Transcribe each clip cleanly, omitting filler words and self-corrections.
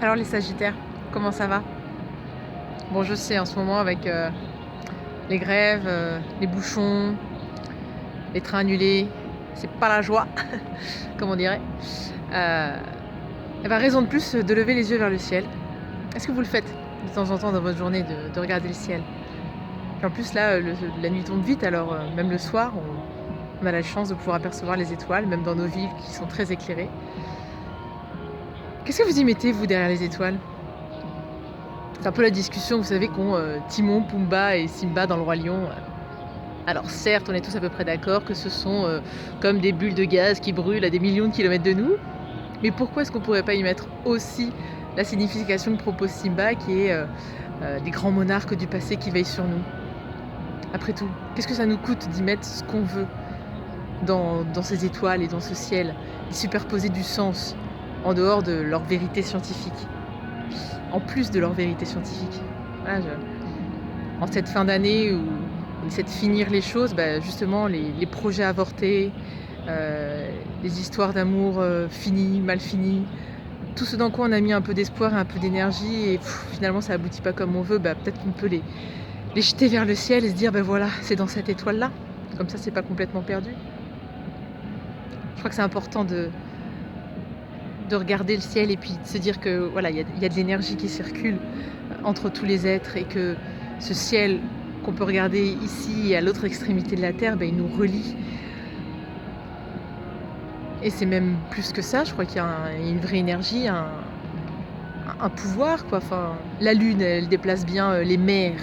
Alors les Sagittaires, comment ça va? Bon, je sais, en ce moment avec les grèves, les bouchons, les trains annulés, c'est pas la joie, comme on dirait. Raison de plus de lever les yeux vers le ciel. Est-ce que vous le faites de temps en temps dans votre journée, de regarder le ciel? Puis en plus là, la nuit tombe vite, alors même le soir, on a la chance de pouvoir apercevoir les étoiles, même dans nos villes qui sont très éclairées. Qu'est-ce que vous y mettez, vous, derrière les étoiles? C'est un peu la discussion, vous savez, qu'ont Timon, Pumba et Simba dans Le Roi Lion. Alors certes, on est tous à peu près d'accord que ce sont comme des bulles de gaz qui brûlent à des millions de kilomètres de nous. Mais pourquoi est-ce qu'on ne pourrait pas y mettre aussi la signification que propose Simba, qui est des grands monarques du passé qui veillent sur nous? Après tout, qu'est-ce que ça nous coûte d'y mettre ce qu'on veut dans ces étoiles et dans ce ciel, d'y superposer du sens en dehors de leur vérité scientifique, en plus de leur vérité scientifique? Voilà, en cette fin d'année où on essaie de finir les choses, justement les projets avortés, les histoires d'amour finies, mal finies, tout ce dans quoi on a mis un peu d'espoir et un peu d'énergie et finalement ça aboutit pas comme on veut, peut-être qu'on peut les jeter vers le ciel et se dire voilà, c'est dans cette étoile-là. Comme ça, c'est pas complètement perdu. Je crois que c'est important de regarder le ciel et puis de se dire que voilà, il y a de l'énergie qui circule entre tous les êtres et que ce ciel qu'on peut regarder ici et à l'autre extrémité de la Terre, il nous relie. Et c'est même plus que ça, je crois qu'il y a une vraie énergie, un pouvoir, quoi. Enfin, la Lune, elle déplace bien les mers,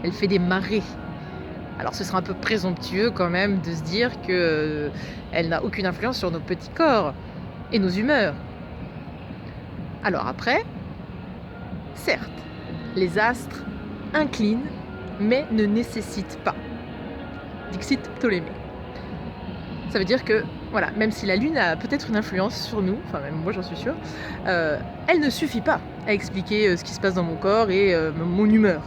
elle fait des marées. Alors ce serait un peu présomptueux quand même de se dire qu'elle n'a aucune influence sur nos petits corps et nos humeurs. Alors après, certes, les astres inclinent, mais ne nécessitent pas. Dixit Ptolémée. Ça veut dire que, voilà, même si la Lune a peut-être une influence sur nous, enfin même moi j'en suis sûre, elle ne suffit pas à expliquer ce qui se passe dans mon corps et mon humeur.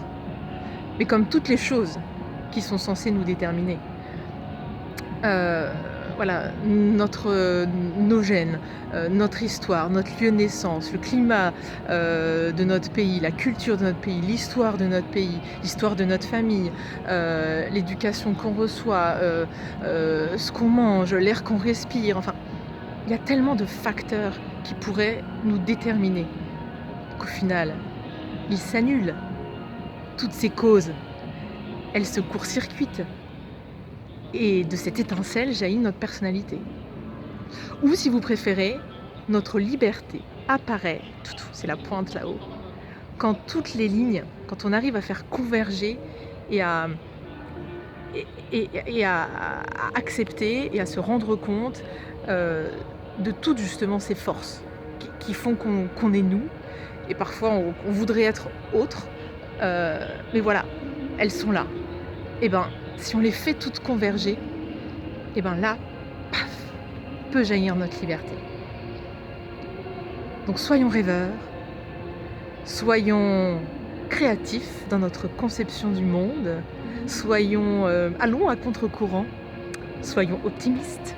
Mais comme toutes les choses qui sont censées nous déterminer, voilà, nos gènes, notre histoire, notre lieu de naissance, le climat de notre pays, la culture de notre pays, l'histoire de notre pays, l'histoire de notre famille, l'éducation qu'on reçoit, ce qu'on mange, l'air qu'on respire, enfin, il y a tellement de facteurs qui pourraient nous déterminer qu'au final, ils s'annulent. Toutes ces causes, elles se court-circuitent. Et de cette étincelle jaillit notre personnalité. Ou si vous préférez, notre liberté apparaît, c'est la pointe là-haut, quand toutes les lignes, quand on arrive à faire converger et à accepter et à se rendre compte de toutes justement ces forces qui font qu'on est nous. Et parfois on voudrait être autre, mais voilà, elles sont là. Et si on les fait toutes converger, et là, paf, peut jaillir notre liberté. Donc soyons rêveurs, soyons créatifs dans notre conception du monde, allons à contre-courant, soyons optimistes.